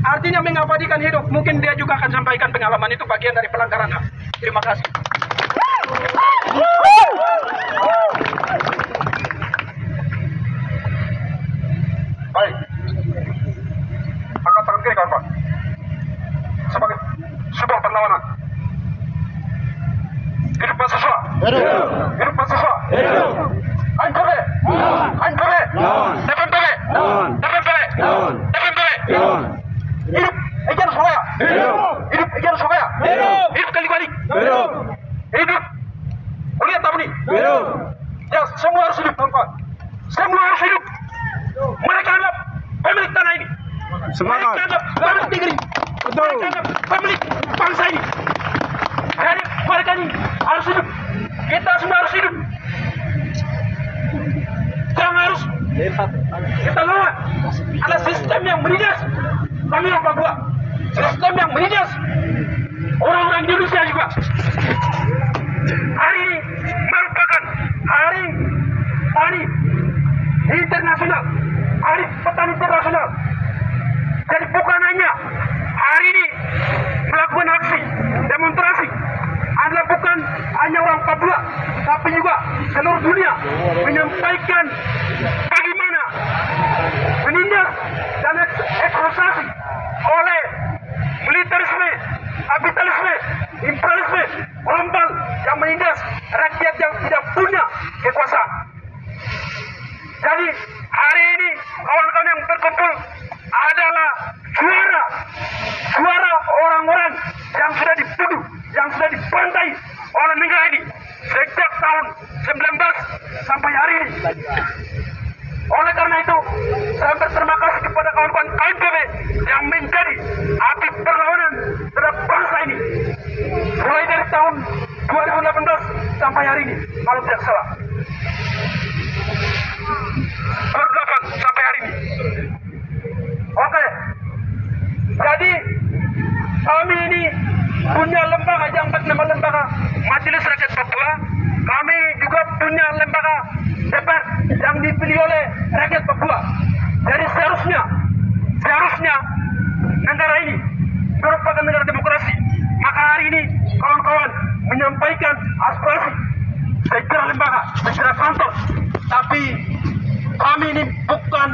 artinya mengabadikan hidup. Mungkin dia juga akan sampaikan pengalaman itu bagian dari pelanggaran HAM. Terima kasih. Baik. Angkat tangan kiri kawan, Pak. Sebagai sebuah perlawanan. Hidup mahasiswa. Hidup. Hidup mahasiswa. Hidup. Hancurnya. Hancurnya. DPMPB. DPMPB. DPMPB. Hidup Egyan Surabaya. Hidup. Hidup Egyan Surabaya. Hidup. Hidup Kali-Kali. Hidup. Hidup Kuliah Tabuni. Hidup. Ya, semua harus hidup, kawan-kawan. Semua harus hidup. Mereka adalah pemilik tanah ini. Semangat. Mereka adalah pemilik negeri. Betul. Mereka adalah pemilik bangsa ini. Jadi mereka ini harus hidup. Kita semua harus hidup. Jangan harus kita lawan. Ada sistem yang menindas kami orang Papua. Sistem yang menindas orang-orang Indonesia juga. Hari ini merupakan hari tani internasional, hari petani internasional. Jadi bukan hanya hari ini melakukan aksi demonstrasi adalah bukan hanya orang Papua, tapi juga seluruh dunia menyampaikan bagaimana menindas dan eksploitasi oleh militerisme, kapitalisme, imperialisme global yang menindas rakyat yang tidak punya kekuasaan. Jadi hari ini kawan-kawan yang berkumpul adalah suara orang-orang yang sudah dibunuh, yang sudah dibantai oleh negara ini sejak tahun 19 sampai hari ini. Oleh karena itu, saya berterima kasih kepada kawan-kawan KNPB yang menjadi api perlawanan terhadap bangsa ini mulai dari tahun 2018 sampai hari ini, kalau tidak salah. 2008 sampai hari ini. Oke. Jadi kami ini punya lembaga yang bernama Lembaga Majelis Rakyat Papua. Kami juga punya lembaga DPR yang dipilih oleh rakyat Papua. Jadi seharusnya negara ini merupakan negara demokrasi. Maka hari ini kawan-kawan menyampaikan aspirasi secara lembaga, secara kantor. Tapi kami ini bukan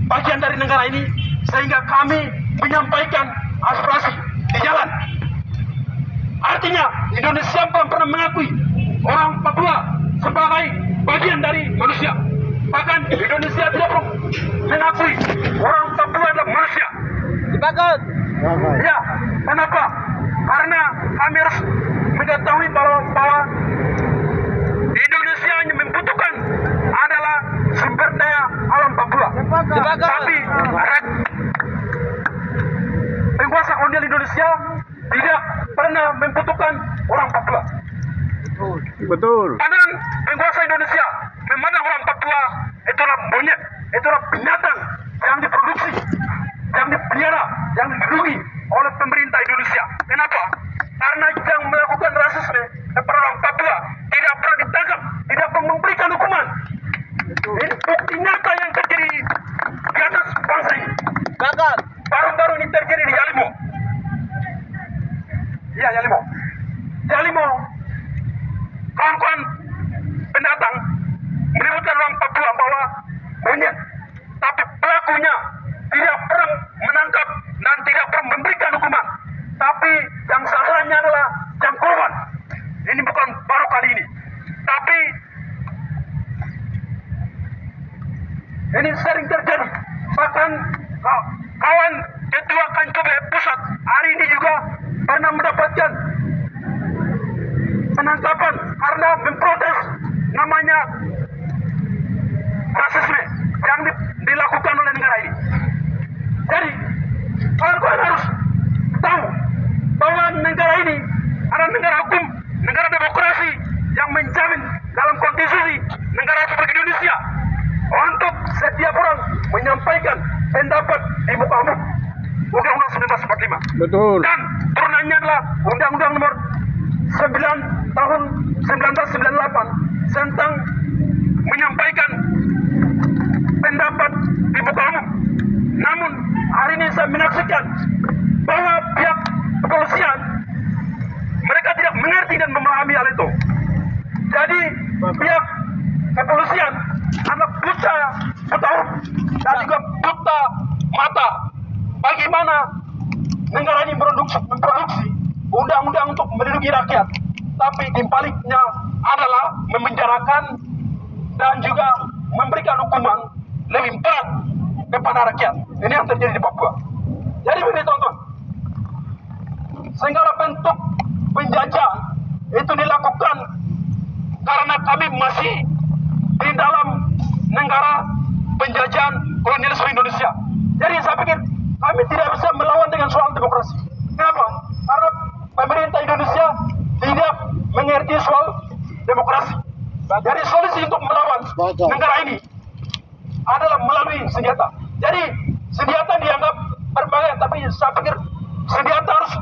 bagian dari negara ini, sehingga kami menyampaikan aspirasi di jalan. Artinya Indonesia belum pernah mengakui orang Papua sebagai bagian dari manusia. Bahkan Indonesia tidak pernah mengakui orang Papua adalah manusia. Sepakat. Ya, kenapa? Karena kami harus mengetahui bahwa Indonesia hanya membutuhkan adalah sumber daya alam Papua. Tapi penguasa kolonial Indonesia tidak pernah membutuhkan orang Papua. Betul. Padahal penguasa Indonesia memandang orang Papua itulah monyet, itulah binatang yang diproduksi, yang dipelihara, yang dilindungi oleh pemerintah Indonesia. Kenapa? Karena yang melakukan rasisme kepada orang Papua tidak pernah ditangkap, tidak pernah memberikan hukuman. Ini bukti nyata yang terjadi di atas bangsa ini. Sepakat. Baru-baru ini terjadi di Yalimo. Ya, Yalimo. Yalimo, kawan-kawan pendatang menyebutkan orang Papua bahwa monyet, tapi pelakunya tidak pernah menangkap dan tidak pernah memberikan hukuman. Tapi yang sasarannya adalah yang korban. Ini bukan baru kali ini, tapi ini sering terjadi. Bahkan kawan ketua KNPB pusat hari ini juga pernah mendapatkan penangkapan karena memprotes namanya rasisme yang dilakukan oleh negara ini. Jadi kawan-kawan harus tahu bahwa negara ini adalah negara hukum, negara demokrasi yang menjamin dalam konstitusi negara Republik Indonesia untuk setiap orang menyampaikan pendapat di muka umum. Undang-Undang 1945. Betul. Dan turunannya adalah Undang-Undang Nomor 9 Tahun 1998 tentang menyampaikan pendapat di muka umum. Namun hari ini saya menyaksikan bagaimana negara ini memproduksi undang-undang untuk melindungi rakyat, tapi di baliknya adalah memenjarakan dan juga memberikan hukuman lebih berat kepada rakyat. Ini yang terjadi di Papua. Jadi begini teman-teman, segala bentuk penjajahan itu dilakukan karena kami masih di dalam negara penjajahan kolonialisme Indonesia. Jadi saya pikir kami tidak bisa melawan dengan soal demokrasi. Kenapa? Karena pemerintah Indonesia tidak mengerti soal demokrasi. Jadi solusi untuk melawan negara ini adalah melalui senjata. Jadi senjata dianggap berbahaya, tapi saya pikir senjata harus